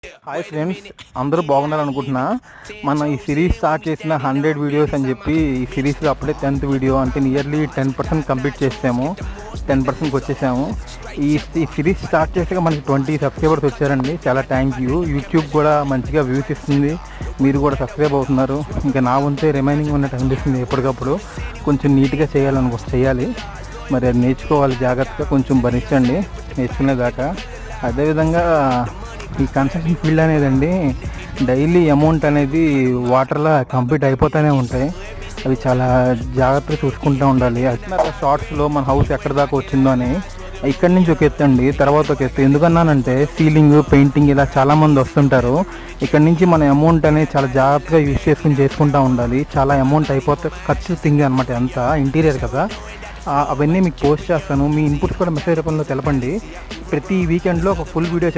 Hi friends, అందరూ బాగున్నారు అనుకుంటున్నా. మనం ఈ సిరీస్ స్టార్ట్ చేసిన 100 వీడియోస్ అని చెప్పి ఈ సిరీస్లో అప్పుడే 10th వీడియో అంటే నియర్లీ 10% కంప్లీట్ చేసాము. 10%కి వచ్చేసాము. ఈ సిరీస్ స్టార్ట్ చేసాక మనకి 20 సబ్స్క్రైబర్స్ వచ్చారండి. చాలా థ్యాంక్ యూ. యూట్యూబ్ కూడా మంచిగా వ్యూస్ ఇస్తుంది, మీరు కూడా సబ్స్క్రైబ్ అవుతున్నారు. ఇంకా నా వంతే రిమైనింగ్ ఉన్నట్టు అనిపిస్తుంది. ఎప్పటికప్పుడు కొంచెం నీట్గా చేయాలి. మరి అది నేర్చుకోవాలి జాగ్రత్తగా, కొంచెం భరించండి నేర్చుకునేదాకా. అదేవిధంగా ఈ కన్స్ట్రక్షన్ ఫీల్డ్ అనేదండి డైలీ అమౌంట్ అనేది వాటర్లో కంప్లీట్ అయిపోతూనే ఉంటాయి. అవి చాలా జాగ్రత్తగా చూసుకుంటూ ఉండాలి. అది షార్ట్స్లో మన హౌస్ ఎక్కడి దాకా వచ్చిందో అని ఇక్కడి నుంచి ఒక ఎత్తు అండి, తర్వాత ఒక ఎత్తు. ఎందుకన్నానంటే సీలింగ్ పెయింటింగ్ ఇలా చాలామంది వస్తుంటారు. ఇక్కడ నుంచి మన అమౌంట్ అనేది చాలా జాగ్రత్తగా యూజ్ చేసుకుంటూ ఉండాలి. చాలా అమౌంట్ అయిపోతే ఖర్చు తింగి అనమాట, ఎంత ఇంటీరియర్ కదా. అవన్నీ మీకు పోస్ట్ చేస్తాను. మీ ఇన్పుట్స్ కూడా మెసేజ్ రూపంలో తెలపండి. ప్రతి వీకెండ్లో ఒక ఫుల్ వీడియో చేస్తాను.